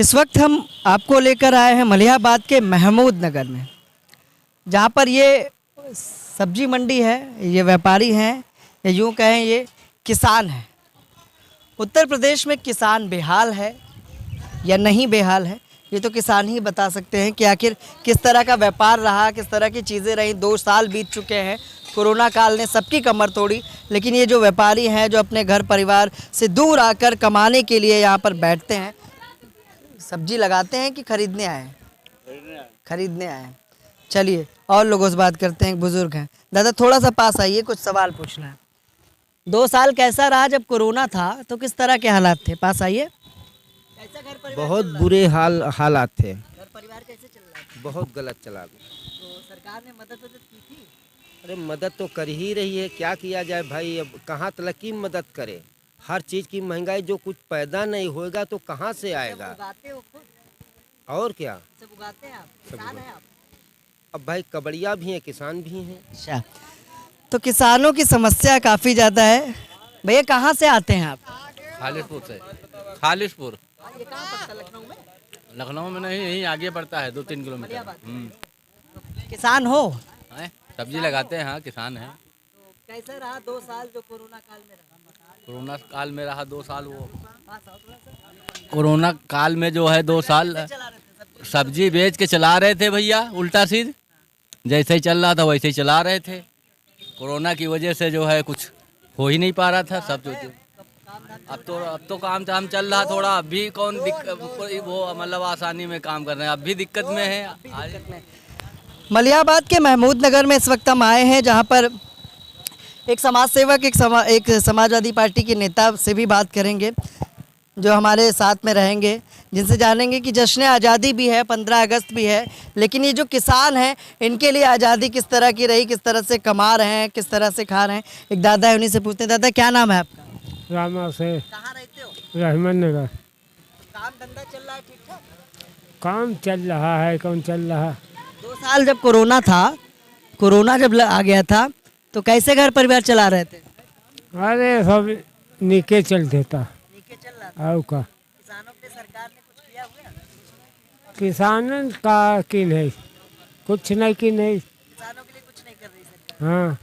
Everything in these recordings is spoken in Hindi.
इस वक्त हम आपको लेकर आए हैं मलिहाबाद के महमूद नगर में, जहाँ पर ये सब्जी मंडी है, ये व्यापारी हैं या यूँ कहें ये किसान हैं। उत्तर प्रदेश में किसान बेहाल है या नहीं बेहाल है, ये तो किसान ही बता सकते हैं कि आखिर किस तरह का व्यापार रहा, किस तरह की चीज़ें रहीं। 2 साल बीत चुके हैं, कोरोना काल ने सबकी कमर तोड़ी, लेकिन ये जो व्यापारी हैं जो अपने घर परिवार से दूर आकर कमाने के लिए यहाँ पर बैठते हैं, सब्जी लगाते हैं कि खरीदने आए हैं? खरीदने आए हैं। चलिए और लोगों से बात करते हैं। एक बुजुर्ग हैं। दादा थोड़ा सा पास आइए, कुछ सवाल पूछना है। 2 साल कैसा रहा? जब कोरोना था तो किस तरह के हालात थे? पास आइए। कैसा घर परिवार बहुत चल रहा बुरे हालात थे। घर परिवार कैसे चल रहा है? बहुत गलत चला। तो सरकार ने मदद की थी? अरे मदद तो कर ही रही है, क्या किया जाए भाई, अब कहाँ तक की मदद करे। हर चीज़ की महंगाई, जो कुछ पैदा नहीं होएगा तो कहाँ से आएगा। सब उगाते हो खुद? और क्या, सब उगाते हैं आप? किसान हैं आप? अब भाई कबड़िया भी हैं, किसान भी हैं। अच्छा, तो किसानों की समस्या काफ़ी ज़्यादा है। भैया कहाँ से आते हैं आप? खालिशपुर से। खालिशपुर ये कहाँ पड़ता है? लखनऊ में? लखनऊ में नहीं, यहीं आगे पड़ता है 2-3 किलोमीटर। किसान हो? हैं? सब्जी लगाते हैं, हाँ किसान हैं। तो कैसा रहा 2 साल जो कोरोना काल में रहा? कोरोना काल में रहा 2 साल, वो कोरोना काल में जो है 2 साल सब्जी बेच के चला रहे थे भैया, उल्टा सीध जैसे ही चल रहा था वैसे ही चला रहे थे। कोरोना की वजह से जो है कुछ हो ही नहीं पा रहा था सब जो। अब तो काम चल रहा थोड़ा, अब भी कौन वो मतलब आसानी में काम कर रहे हैं, अब भी दिक्कत में है। मलिहाबाद के महमूद नगर में इस वक्त हम आए हैं, जहां पर एक समाज सेवक, एक समाजवादी पार्टी के नेता से भी बात करेंगे जो हमारे साथ में रहेंगे, जिनसे जानेंगे कि जश्न आज़ादी भी है, 15 अगस्त भी है, लेकिन ये जो किसान हैं इनके लिए आज़ादी किस तरह की रही, किस तरह से कमा रहे हैं, किस तरह से खा रहे हैं। एक दादा है, उन्हीं से पूछते हैं। दादा क्या नाम है आपका? रामा से। कहाँ रहते हो? रहमान नगर। काम धंधा चल रहा है ठीक ठाक? काम चल रहा है, कौन चल रहा। 2 साल जब कोरोना था, कोरोना जब आ गया था तो कैसे घर परिवार चला रहे थे? अरे सब नीचे चल देता। नीचे चल रहा था। आओ का किसानों पे सरकार ने कुछ किया हुआ? किसान का की नहीं, कुछ नहीं की नहीं। किसानों के लिए कुछ नहीं कर रही सरकार। हाँ,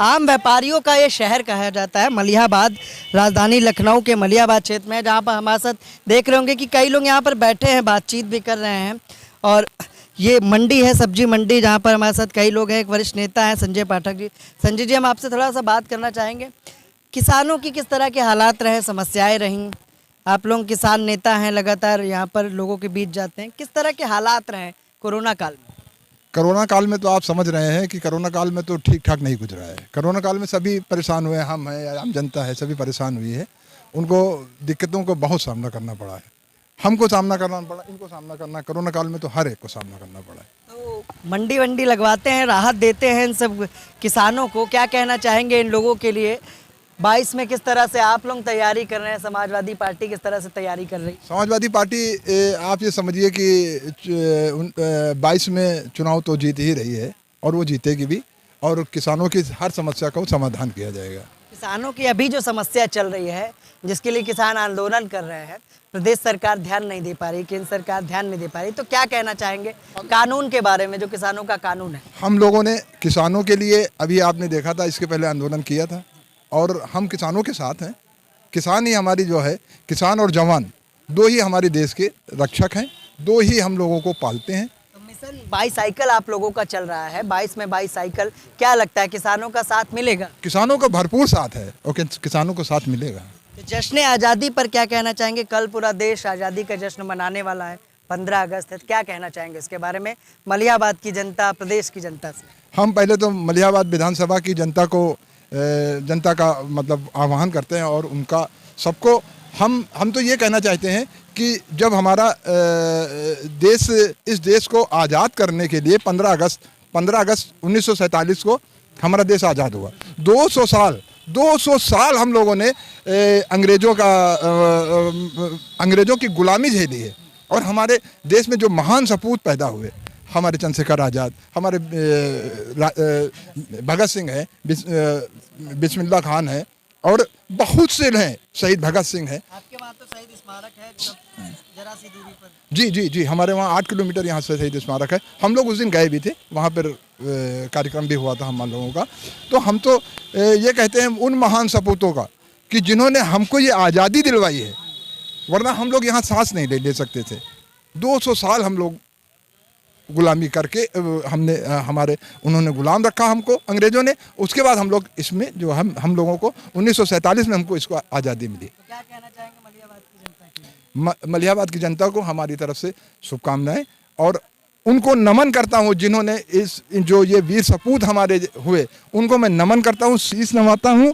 आम व्यापारियों का ये शहर कहा जाता है मलिहाबाद, राजधानी लखनऊ के मलिहाबाद क्षेत्र में, जहाँ पर हमारे साथ देख रहे होंगे कि कई लोग यहाँ पर बैठे हैं, बातचीत भी कर रहे हैं। और ये मंडी है, सब्जी मंडी, जहाँ पर हमारे साथ कई लोग हैं। एक वरिष्ठ नेता हैं संजय पाठक जी। संजय जी, हम आपसे थोड़ा सा बात करना चाहेंगे, किसानों की किस तरह के हालात रहे, समस्याएँ रहीं? आप लोग किसान नेता हैं, लगातार यहाँ पर लोगों के बीच जाते हैं, किस तरह के हालात रहे कोरोना काल में? कोरोना काल में तो आप समझ रहे हैं कि कोरोना काल में तो ठीक ठाक नहीं गुजरा है। कोरोना काल में सभी परेशान हुए, हम हैं, आम जनता है, सभी परेशान हुई है। उनको दिक्कतों को बहुत सामना करना पड़ा है। हमको सामना करना पड़ा, इनको सामना करना, कोरोना काल में तो हर एक को सामना करना पड़ा है। तो मंडी वंडी लगवाते हैं, राहत देते हैं इन सब किसानों को, क्या कहना चाहेंगे इन लोगों के लिए? 22 में किस तरह से आप लोग तैयारी कर रहे हैं? समाजवादी पार्टी किस तरह से तैयारी कर रही है? समाजवादी पार्टी आप ये समझिए कि 22 में चुनाव तो जीत ही रही है और वो जीतेगी भी, और किसानों की हर समस्या का समाधान किया जाएगा। किसानों की अभी जो समस्या चल रही है, जिसके लिए किसान आंदोलन कर रहे हैं, प्रदेश सरकार ध्यान नहीं दे पा रही, केंद्र सरकार ध्यान नहीं दे पा रही, तो क्या कहना चाहेंगे कानून के बारे में, जो किसानों का कानून है? हम लोगों ने किसानों के लिए, अभी आपने देखा था, इसके पहले आंदोलन किया था और हम किसानों के साथ हैं। किसान ही हमारी जो है, किसान और जवान 2 ही हमारे देश के रक्षक हैं, 2 ही हम लोगों को पालते हैं। तो मिशन बाईसाइकिल आप लोगों का चल रहा है, 22 में बाईसाइकिल, क्या लगता है किसानों का साथ मिलेगा? किसानों का भरपूर साथ है और किसानों को साथ मिलेगा। तो जश्न आज़ादी पर क्या कहना चाहेंगे? कल पूरा देश आज़ादी का जश्न मनाने वाला है, 15 अगस्त है, क्या कहना चाहेंगे इसके बारे में मलिहाबाद की जनता, प्रदेश की जनता से? हम पहले तो मलिहाबाद विधानसभा की जनता का मतलब आह्वान करते हैं और उनका सबको हम तो ये कहना चाहते हैं कि जब हमारा इस देश को आज़ाद करने के लिए 15 अगस्त 1947 को हमारा देश आज़ाद हुआ। 200 साल हम लोगों ने अंग्रेज़ों की गुलामी झेली है, और हमारे देश में जो महान सपूत पैदा हुए, हमारे चंद्रशेखर आज़ाद, हमारे भगत सिंह हैं, बिस्मिल्लाह खान है, और बहुत से हैं, शहीद भगत सिंह हैं। आपके वहाँ तो शहीद स्मारक है जरा सी दूरी पर। जी जी जी, हमारे वहाँ 8 किलोमीटर यहाँ से शहीद स्मारक है। हम लोग उस दिन गए भी थे, वहाँ पर कार्यक्रम भी हुआ था हम लोगों का। तो हम तो ये कहते हैं उन महान सपूतों का कि जिन्होंने हमको ये आज़ादी दिलवाई है, वरना हम लोग यहाँ सांस नहीं ले सकते थे। 200 साल हम लोग गुलामी करके उन्होंने गुलाम रखा हमको अंग्रेज़ों ने। उसके बाद हम लोग इसमें जो हम लोगों को 1947 में हमको इसको आज़ादी मिली। तो क्या कहना चाहेंगे मलिहाबाद की जनता के लिए? मलिहाबाद की जनता को हमारी तरफ से शुभकामनाएं, और उनको नमन करता हूँ जिन्होंने जो ये वीर सपूत हमारे हुए, उनको मैं नमन करता हूँ, शीश नवाता हूँ,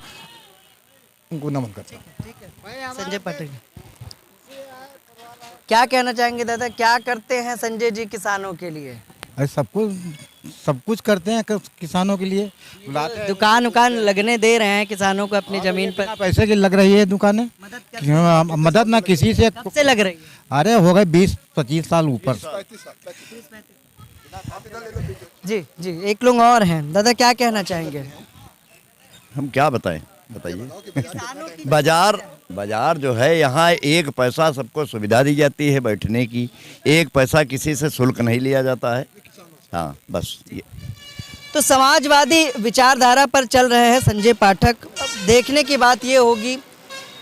उनको नमन करता हूँ। ठीक है, संजय पाटिल क्या कहना चाहेंगे दादा? क्या करते हैं संजय जी किसानों के लिए? अरे सब कुछ करते हैं किसानों के लिए। दुकान लगने दे रहे हैं किसानों को अपनी जमीन पर। पैसे की लग रही है दुकानें, मदद ना किसी से। कब से लग रही है? अरे हो गए 20-25 साल ऊपर। जी जी, एक लोग और हैं। दादा क्या कहना चाहेंगे? हम क्या बताएं, बताइए। बाजार जो है यहाँ 1 पैसा सबको सुविधा दी जाती है बैठने की, 1 पैसा किसी से शुल्क नहीं लिया जाता है। हाँ, बस ये। तो समाजवादी विचारधारा पर चल रहे हैं संजय पाठक। अब देखने की बात ये होगी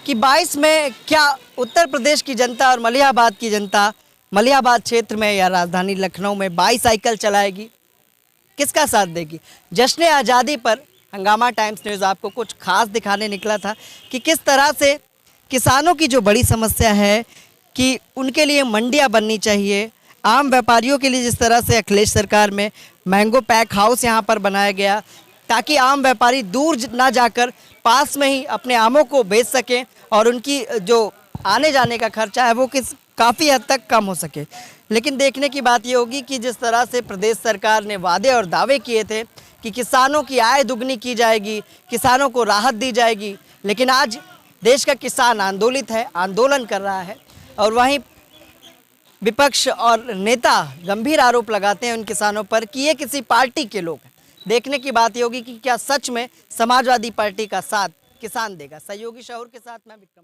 कि 22 में क्या उत्तर प्रदेश की जनता और मलिहाबाद की जनता मलिहाबाद क्षेत्र में या राजधानी लखनऊ में बाईसाइकिल चलाएगी, किसका साथ देगी? जश्न आज़ादी पर हंगामा टाइम्स न्यूज़ आपको कुछ खास दिखाने निकला था कि किस तरह से किसानों की जो बड़ी समस्या है कि उनके लिए मंडियां बननी चाहिए, आम व्यापारियों के लिए जिस तरह से अखिलेश सरकार में मैंगो पैक हाउस यहां पर बनाया गया ताकि आम व्यापारी दूर ना जाकर पास में ही अपने आमों को बेच सकें और उनकी जो आने जाने का खर्चा है वो काफ़ी हद तक कम हो सके। लेकिन देखने की बात ये होगी कि जिस तरह से प्रदेश सरकार ने वादे और दावे किए थे कि किसानों की आय दुगनी की जाएगी, किसानों को राहत दी जाएगी, लेकिन आज देश का किसान आंदोलित है, आंदोलन कर रहा है और वहीं विपक्ष और नेता गंभीर आरोप लगाते हैं उन किसानों पर कि ये किसी पार्टी के लोग हैं। देखने की बात ये होगी कि क्या सच में समाजवादी पार्टी का साथ किसान देगा। सहयोगी शहर के साथ मैं विक्रम।